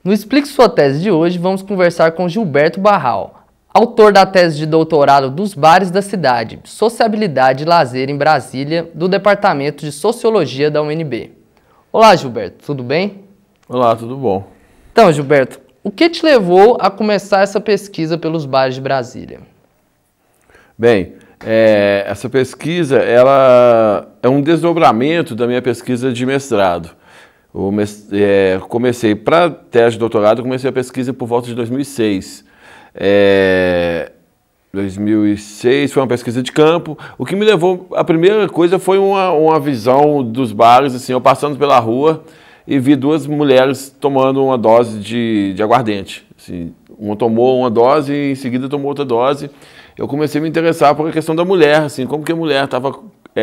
No Explique Sua Tese de hoje, vamos conversar com Gilberto Barral, autor da tese de doutorado dos bares da cidade, Sociabilidade e Lazer em Brasília, do Departamento de Sociologia da UNB. Olá, Gilberto, tudo bem? Olá, tudo bom? Então, Gilberto, o que te levou a começar essa pesquisa pelos bares de Brasília? Bem, essa pesquisa ela é um desdobramento da minha pesquisa de mestrado. Comecei para tese de doutorado, comecei a pesquisa por volta de 2006. 2006 foi uma pesquisa de campo. O que me levou, a primeira coisa foi uma visão dos bares, assim, eu passando pela rua e vi duas mulheres tomando uma dose de aguardente. Assim, uma tomou uma dose e em seguida tomou outra dose. Eu comecei a me interessar por a questão da mulher, assim, como que a mulher estava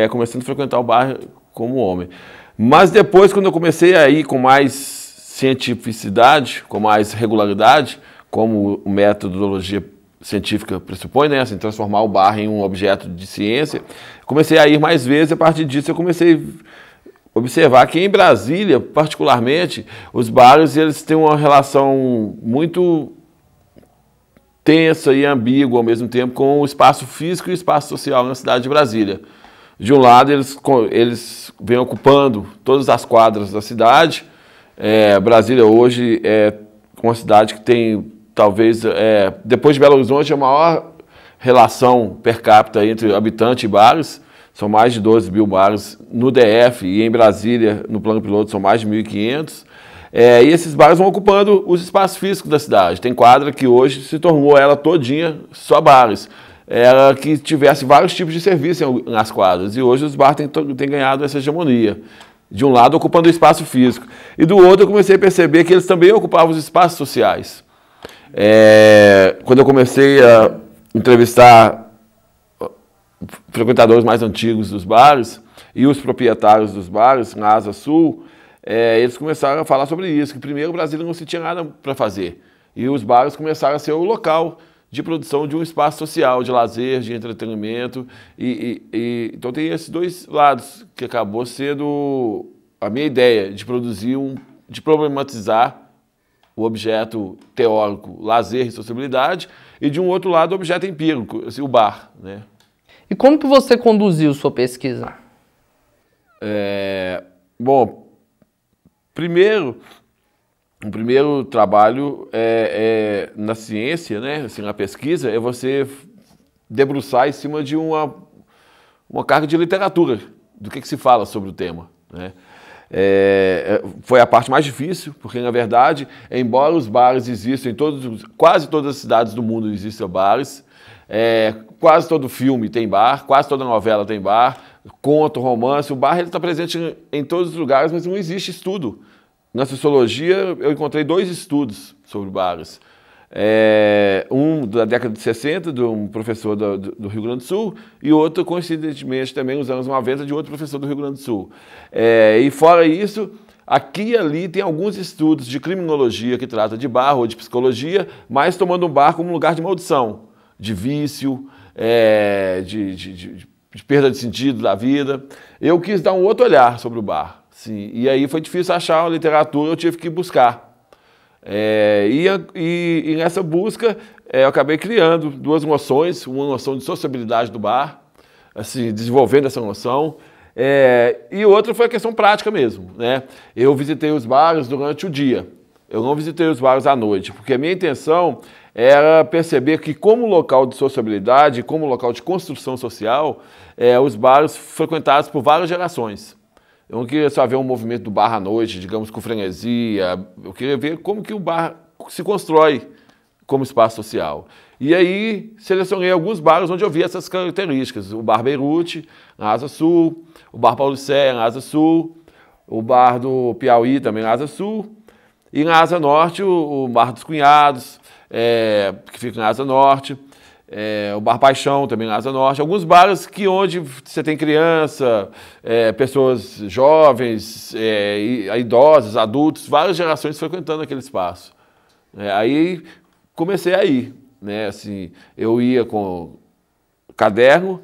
começando a frequentar o bar como homem. Mas depois, quando eu comecei a ir com mais cientificidade, com mais regularidade, como a metodologia científica pressupõe, né, assim, transformar o bar em um objeto de ciência, comecei a ir mais vezes e a partir disso eu comecei a observar que em Brasília, particularmente, os bares eles têm uma relação muito tensa e ambígua ao mesmo tempo com o espaço físico e o espaço social na cidade de Brasília. De um lado, eles vêm ocupando todas as quadras da cidade. Brasília hoje é uma cidade que tem, talvez, depois de Belo Horizonte, a maior relação per capita entre habitante e bares. São mais de 12 mil bares no DF e em Brasília, no plano piloto, são mais de 1.500. E esses bares vão ocupando os espaços físicos da cidade. Tem quadra que hoje se tornou ela todinha só bares. Era que tivesse vários tipos de serviço nas quadras. E hoje os bares têm ganhado essa hegemonia. De um lado, ocupando o espaço físico. E do outro, eu comecei a perceber que eles também ocupavam os espaços sociais. Quando eu comecei a entrevistar frequentadores mais antigos dos bares e os proprietários dos bares, na Asa Sul, eles começaram a falar sobre isso, que primeiro o Brasil não se tinha nada para fazer. E os bares começaram a ser o local de produção de um espaço social, de lazer, de entretenimento. Então tem esses dois lados, que acabou sendo a minha ideia de produzir, de problematizar o objeto teórico, lazer e sociabilidade, e de um outro lado o objeto empírico, assim, o bar, né? E como que você conduziu sua pesquisa? Bom, o primeiro trabalho na ciência, né, assim, na pesquisa, é você debruçar em cima de uma carga de literatura, do que se fala sobre o tema, né? Foi a parte mais difícil, porque, na verdade, embora os bares existam quase todas as cidades do mundo existem bares, quase todo filme tem bar, quase toda novela tem bar, conto, romance, o bar está presente em todos os lugares, mas não existe estudo. Na sociologia, eu encontrei 2 estudos sobre bares. Um da década de 60, de um professor do Rio Grande do Sul, e outro, coincidentemente, também nos anos 90, de outro professor do Rio Grande do Sul. E fora isso, aqui e ali tem alguns estudos de criminologia que trata de bar ou de psicologia, mas tomando um bar como um lugar de maldição, de vício, de perda de sentido da vida. Eu quis dar um outro olhar sobre o bar. Sim, e aí foi difícil achar uma literatura, eu tive que buscar. E nessa busca eu acabei criando 2 noções, uma noção de sociabilidade do bar, assim, desenvolvendo essa noção, e outra foi a questão prática mesmo, né? Eu visitei os bares durante o dia, eu não visitei os bares à noite, porque a minha intenção era perceber que como local de sociabilidade, como local de construção social, os bares frequentados por várias gerações. Eu não queria só ver um movimento do bar à noite, digamos, com frenesia. Eu queria ver como que o bar se constrói como espaço social. E aí selecionei alguns bares onde eu vi essas características. O Bar Beirute, na Asa Sul, o Bar Paulicéia, na Asa Sul, o Bar do Piauí, também na Asa Sul, e na Asa Norte, o Bar dos Cunhados, que fica na Asa Norte, o Bar Paixão, também na Asa Norte. Alguns bares onde você tem criança, pessoas jovens, idosos, adultos, várias gerações frequentando aquele espaço. Aí comecei a ir, né? Assim, eu ia com caderno,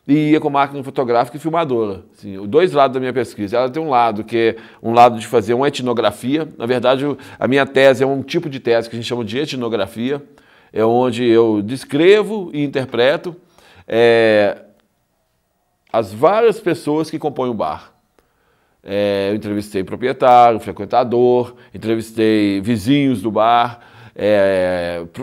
e ia com máquina fotográfica e filmadora. Assim, os dois lados da minha pesquisa. Ela tem um lado que é um lado de fazer uma etnografia. Na verdade, a minha tese é um tipo de tese que a gente chama de etnografia, é onde eu descrevo e interpreto as várias pessoas que compõem o bar. Eu entrevistei proprietário, frequentador, entrevistei vizinhos do bar,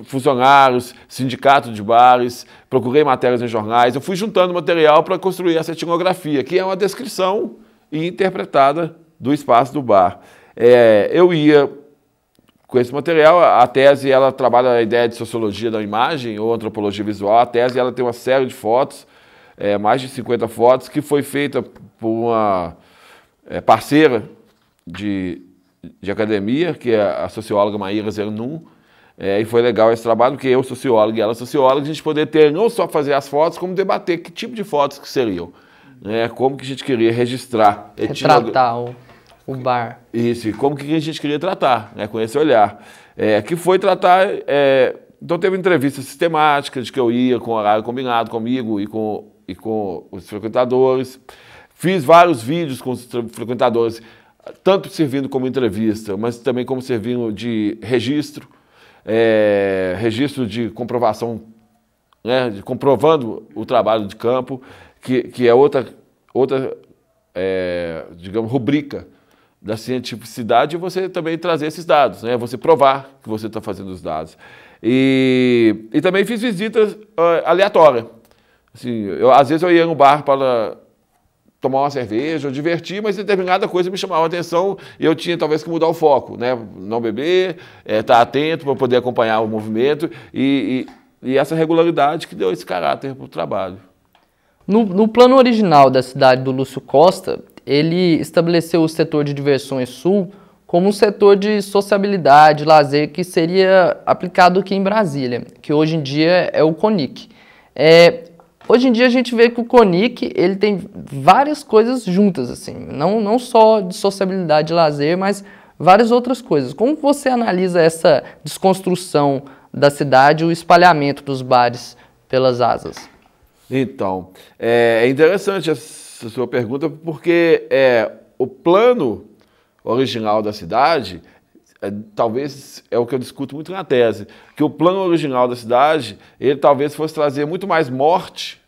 funcionários, sindicato de bares, procurei matérias em jornais. Eu fui juntando material para construir essa etnografia, que é uma descrição interpretada do espaço do bar. Eu ia com esse material, a tese ela trabalha a ideia de sociologia da imagem ou antropologia visual. A tese ela tem uma série de fotos, mais de 50 fotos, que foi feita por uma parceira de academia, que é a socióloga Maíra Zernum, e foi legal esse trabalho, porque eu, sociólogo, e ela, socióloga, a gente poder ter, não só fazer as fotos, como debater que tipo de fotos que seriam, como que a gente queria registrar. Retratar o bar. Isso, e como que a gente queria tratar, com esse olhar. Que foi tratar... então teve entrevista sistemática, de que eu ia com horário combinado comigo e com os frequentadores. Fiz vários vídeos com os frequentadores, tanto servindo como entrevista, mas também como servindo de registro, registro de comprovação, de comprovando o trabalho de campo, que é outra digamos, rubrica da cientificidade, e você também trazer esses dados, você provar que você está fazendo os dados. E também fiz visitas aleatórias. Assim, às vezes eu ia no bar para tomar uma cerveja, ou divertir, mas determinada coisa me chamava a atenção e eu tinha talvez que mudar o foco, não beber, estar atento para poder acompanhar o movimento e essa regularidade que deu esse caráter para o trabalho. No plano original da cidade do Lúcio Costa, ele estabeleceu o setor de diversões sul como um setor de sociabilidade, lazer, que seria aplicado aqui em Brasília, que hoje em dia é o CONIC. Hoje em dia a gente vê que o CONIC ele tem várias coisas juntas, assim, não só de sociabilidade e lazer, mas várias outras coisas. Como você analisa essa desconstrução da cidade, o espalhamento dos bares pelas asas? Então, é interessante essa sua pergunta, porque o plano original da cidade, talvez é o que eu discuto muito na tese, que o plano original da cidade, ele talvez fosse trazer muito mais morte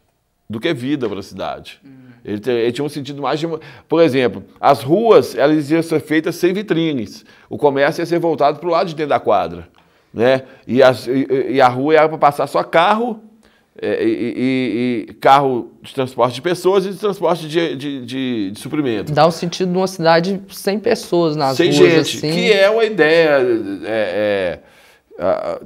do que vida para a cidade. Ele tinha um sentido mais de... Por exemplo, as ruas, elas iam ser feitas sem vitrines. O comércio ia ser voltado para o lado de dentro da quadra, e a rua era para passar só carro, carro de transporte de pessoas e de transporte de suprimento. Dá um sentido de uma cidade sem pessoas nas ruas. Sem gente, assim. Que é uma ideia...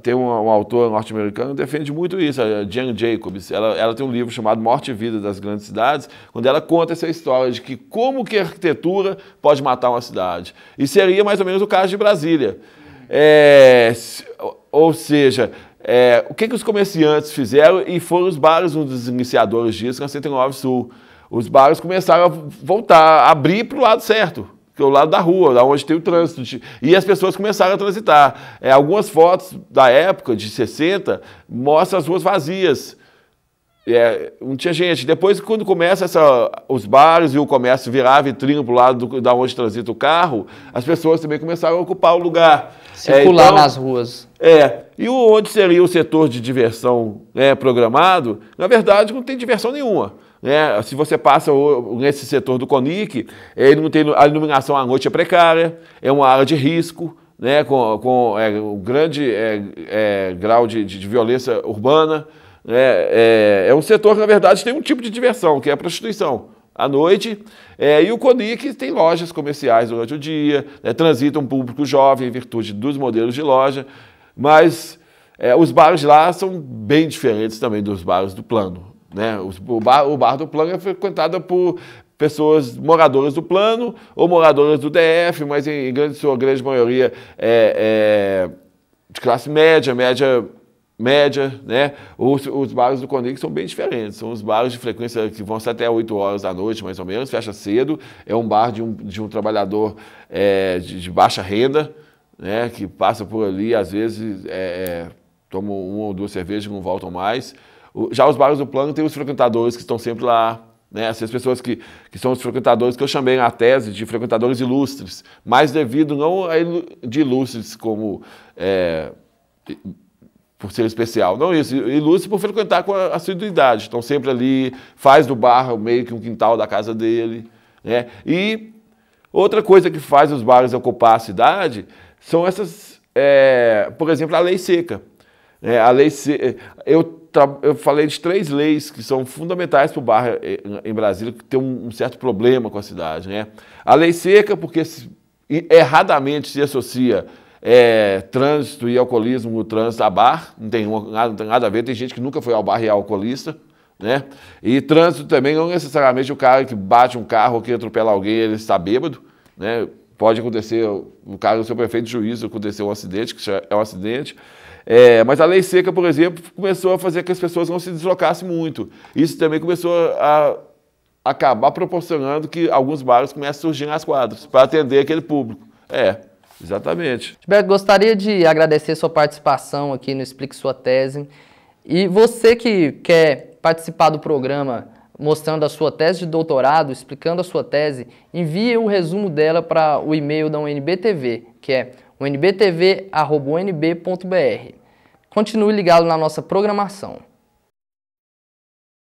tem um autor norte-americano que defende muito isso, a Jane Jacobs. Ela tem um livro chamado Morte e Vida das Grandes Cidades, onde ela conta essa história de que como que a arquitetura pode matar uma cidade. E seria mais ou menos o caso de Brasília. Ou seja... o que os comerciantes fizeram, e foram os bares um dos iniciadores disso na 109 Sul. Os bares começaram a voltar, a abrir para o lado certo, que é o lado da rua, da onde tem o trânsito. E as pessoas começaram a transitar. Algumas fotos da época, de 60, mostram as ruas vazias. Não tinha gente. Depois, quando começa os bares e o comércio virar a vitrine para o lado da onde transita o carro, as pessoas também começaram a ocupar o lugar. Circular nas ruas. E onde seria o setor de diversão programado, na verdade, não tem diversão nenhuma. Se você passa nesse setor do CONIC, ele não tem, a iluminação à noite é precária, é uma área de risco, com um grande grau de violência urbana. É um setor que, na verdade, tem um tipo de diversão, que é a prostituição à noite, e o CONIC tem lojas comerciais durante o dia, transita um público jovem em virtude dos modelos de loja, mas os bares lá são bem diferentes também dos bares do plano. O bar do plano é frequentado por pessoas moradoras do plano ou moradoras do DF, mas em sua grande maioria de classe média, os bares do CONIC são bem diferentes, são os bares de frequência que vão até 8 horas da noite, mais ou menos, fecha cedo, é um bar de um trabalhador de baixa renda, que passa por ali, às vezes tomam 1 ou 2 cervejas e não voltam mais. Já os bares do plano tem os frequentadores que estão sempre lá, né? Essas pessoas que são os frequentadores que eu chamei na tese de frequentadores ilustres, mas devido não a de ilustres como por ser especial, não isso, ilustre por frequentar com a assiduidade, estão sempre ali, faz do bar meio que um quintal da casa dele, né? E outra coisa que faz os bares ocupar a cidade são essas, por exemplo, a lei seca. A lei eu falei de 3 leis que são fundamentais para o bar em Brasília, que tem um certo problema com a cidade, né? A lei seca, porque erradamente se associa trânsito e alcoolismo no trânsito a bar, não tem nada a ver, tem gente que nunca foi ao bar e é alcoolista, né? E trânsito também, não necessariamente o cara que bate um carro ou que atropela alguém, ele está bêbado, né? Pode acontecer, no caso do seu prefeito de Juízo, aconteceu um acidente, que é um acidente. Mas a lei seca, por exemplo, começou a fazer que as pessoas não se deslocassem muito. Isso também começou a acabar proporcionando que alguns bares comecem a surgir nas quadras, para atender aquele público. Exatamente. Gilberto, gostaria de agradecer sua participação aqui no Explique Sua Tese. E você que quer participar do programa mostrando a sua tese de doutorado, explicando a sua tese, envie o resumo dela para o e-mail da UNB-TV, que é unbtv@unb.br. Continue ligado na nossa programação.